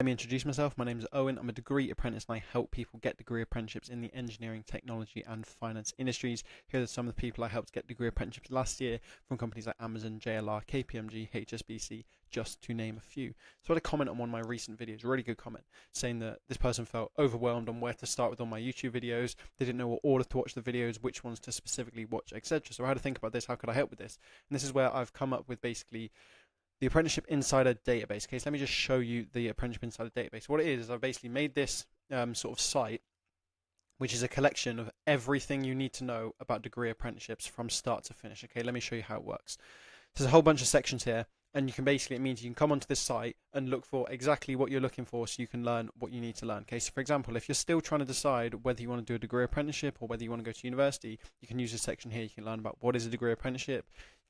Let me introduce myself. My name is Owen. I'm a degree apprentice and I help people get degree apprenticeships in the engineering, technology, and finance industries. Here are some of the people I helped get degree apprenticeships last year from companies like Amazon, JLR, KPMG, HSBC, just to name a few. So I had a comment on one of my recent videos, a really good comment, saying that this person felt overwhelmed on where to start with all my YouTube videos. They didn't know what order to watch the videos, which ones to specifically watch, etc. So I had to think about this. How could I help with this? And this is where I've come up with basically the Apprenticeship Insider database. Okay, so let me just show you the Apprenticeship Insider database. What it is I've basically made this sort of site, which is a collection of everything you need to know about degree apprenticeships from start to finish. Okay, let me show you how it works. There's a whole bunch of sections here, and you can basically, it means you can come onto this site and look for exactly what you're looking for so you can learn what you need to learn. Okay, so for example, if you're still trying to decide whether you want to do a degree apprenticeship or whether you want to go to university, you can use this section here. You can learn about what is a degree apprenticeship.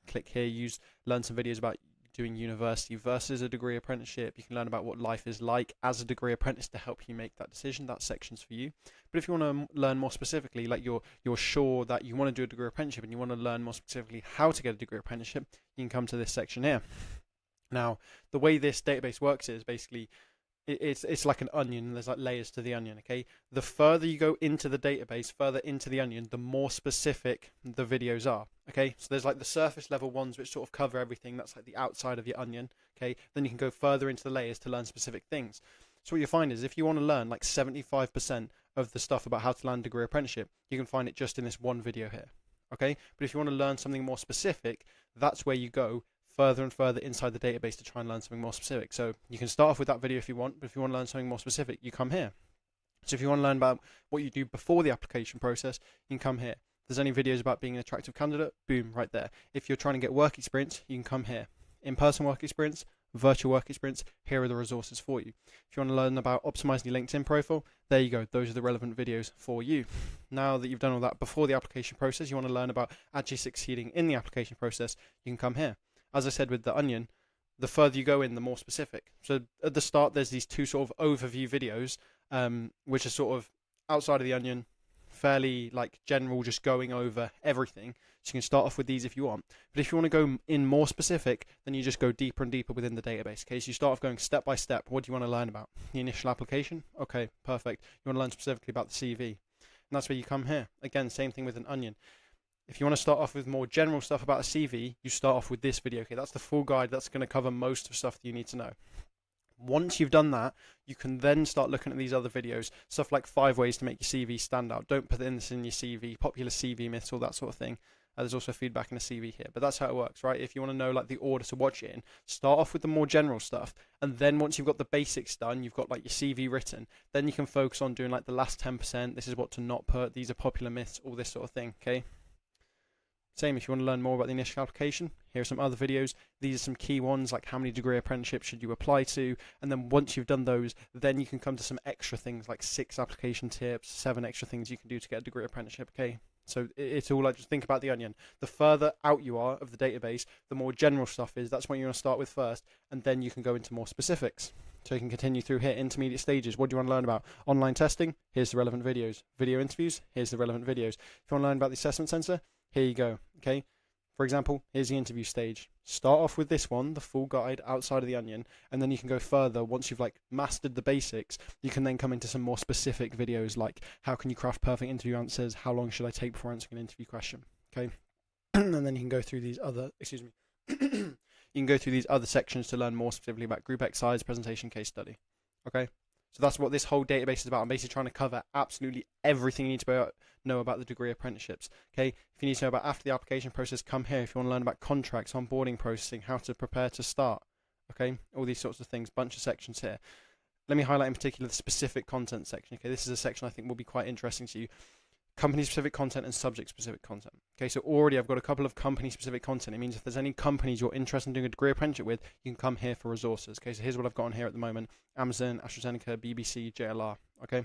Click here, learn some videos about doing university versus a degree apprenticeship. You can learn about what life is like as a degree apprentice to help you make that decision. That section's for you. But if you want to learn more specifically, like you're sure that you want to do a degree apprenticeship and you want to learn more specifically how to get a degree apprenticeship, you can come to this section here. Now, the way this database works is basically it's like an onion. There's like layers to the onion. Okay, the further you go into the database, further into the onion, the more specific the videos are. Okay, so there's like the surface level ones which sort of cover everything. That's like the outside of your onion. Okay, then you can go further into the layers to learn specific things. So what you find is if you want to learn like 75% of the stuff about how to land a degree apprenticeship, you can find it just in this one video here. Okay, but if you want to learn something more specific, that's where you go further and further inside the database to try and learn something more specific. So you can start off with that video if you want, but if you want to learn something more specific, you come here. So if you want to learn about what you do before the application process, you can come here. If there's any videos about being an attractive candidate, boom, right there. If you're trying to get work experience, you can come here. In-person work experience, virtual work experience, here are the resources for you. If you want to learn about optimizing your LinkedIn profile, there you go. Those are the relevant videos for you. Now that you've done all that before the application process, you want to learn about actually succeeding in the application process, you can come here. As I said with the onion, the further you go in, the more specific. So at the start, there's these two sort of overview videos, which are sort of outside of the onion, fairly like general, just going over everything. So you can start off with these if you want. But if you want to go in more specific, then you just go deeper and deeper within the database. Okay, so you start off going step by step. What do you want to learn about? The initial application? Okay, perfect. You want to learn specifically about the CV. And that's where you come here. Again, same thing with an onion. If you want to start off with more general stuff about a CV, you start off with this video. Okay, that's the full guide. That's going to cover most of stuff that you need to know. Once you've done that, you can then start looking at these other videos, stuff like 5 ways to make your CV stand out. Don't put this in your CV, popular CV myths, all that sort of thing. There's also feedback in a CV here, but that's how it works, right? If you want to know like the order to watch it in, start off with the more general stuff, and then once you've got the basics done, you've got like your CV written, then you can focus on doing like the last 10%. This is what to not put. These are popular myths, all this sort of thing. Okay. Same if you want to learn more about the initial application, here are some other videos. These are some key ones, like how many degree apprenticeships should you apply to, and then once you've done those, then you can come to some extra things like 6 application tips, 7 extra things you can do to get a degree apprenticeship. Okay, so it's all like, just think about the onion. The further out you are of the database, the more general stuff is. That's what you want to start with first, and then you can go into more specifics. So you can continue through here, intermediate stages. What do you want to learn about? Online testing, here's the relevant videos. Video interviews, here's the relevant videos. If you want to learn about the assessment center, here you go. Okay, for example, here's the interview stage. Start off with this one, the full guide outside of the onion, and then you can go further. Once you've like mastered the basics, you can then come into some more specific videos, like how can you craft perfect interview answers, how long should I take before answering an interview question. Okay, and then you can go through these other, you can go through these other sections to learn more specifically about group exercise, presentation, case study. Okay, so that's what this whole database is about. I'm basically trying to cover absolutely everything you need to know about the degree apprenticeships. Okay, if you need to know about after the application process, come here. If you want to learn about contracts, onboarding processing, how to prepare to start, okay, all these sorts of things, bunch of sections here. Let me highlight in particular the specific content section. Okay, this is a section I think will be quite interesting to you. Company-specific content and subject-specific content. Okay, so already I've got a couple of company-specific content. It means if there's any companies you're interested in doing a degree apprenticeship with, you can come here for resources. Okay, so here's what I've got on here at the moment. Amazon, AstraZeneca, BBC, JLR. Okay,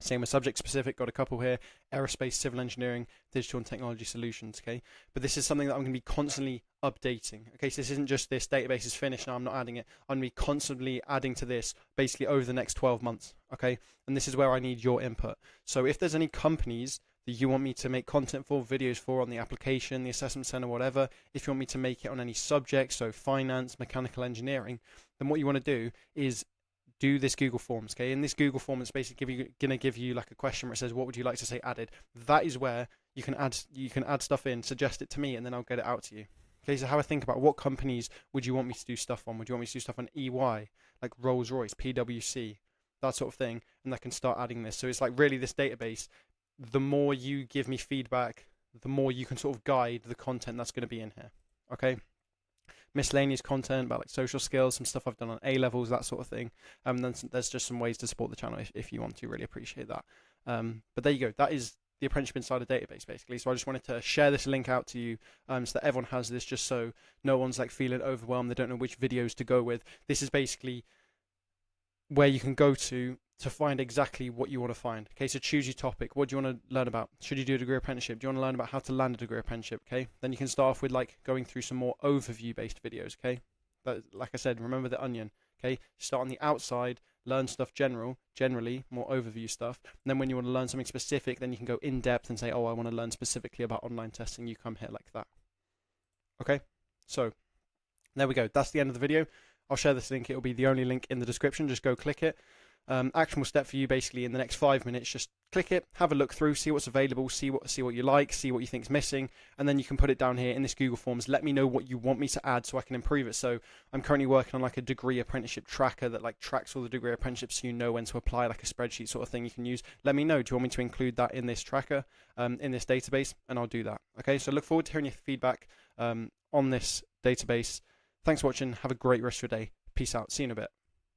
same with subject-specific, got a couple here. Aerospace, civil engineering, digital and technology solutions. Okay, but this is something that I'm going to be constantly updating. Okay, so this isn't just this database is finished now I'm not adding it. I'm going to be constantly adding to this basically over the next 12 months. Okay, and this is where I need your input. So if there's any companies that you want me to make content for, videos for on the application, the assessment center, whatever, if you want me to make it on any subject, so finance, mechanical engineering, then what you want to do is do this Google Forms. Okay, in this Google form, it's basically going to give you like a question where it says, what would you like to say added? That is where you can add stuff in, suggest it to me, and then I'll get it out to you. Okay, so have a think about what companies would you want me to do stuff on? Would you want me to do stuff on EY, like Rolls-Royce, PwC, that sort of thing? And I can start adding this. So it's like really this database, the more you give me feedback, the more you can sort of guide the content that's going to be in here. Okay, miscellaneous content about like social skills, some stuff I've done on A levels, that sort of thing. Then there's just some ways to support the channel if you want to. Really appreciate that. But there you go. That is the Apprenticeship Insider database, basically. So I just wanted to share this link out to you, so that everyone has this, just so no one's like feeling overwhelmed. They don't know which videos to go with. This is basically where you can go to find exactly what you want to find. Okay, so choose your topic. What do you want to learn about? Should you do a degree apprenticeship? Do you want to learn about how to land a degree apprenticeship? Okay, then you can start off with like going through some more overview-based videos. Okay, but like I said, remember the onion. Okay, start on the outside, learn stuff generally, more overview stuff. And then when you want to learn something specific, then you can go in depth and say, oh, I want to learn specifically about online testing. You come here like that. Okay, so there we go. That's the end of the video. I'll share this link. It'll be the only link in the description. Just go click it. Actionable step for you basically in the next 5 minutes, just click it, have a look through, see what's available, see what you like, see what you think's missing, and then you can put it down here in this Google Forms. Let me know what you want me to add so I can improve it. So I'm currently working on like a degree apprenticeship tracker that like tracks all the degree apprenticeships so you know when to apply, like a spreadsheet sort of thing you can use. Let me know, do you want me to include that in this tracker, in this database, and I'll do that. Okay, so look forward to hearing your feedback on this database. Thanks for watching. Have a great rest of your day. Peace out. See you in a bit.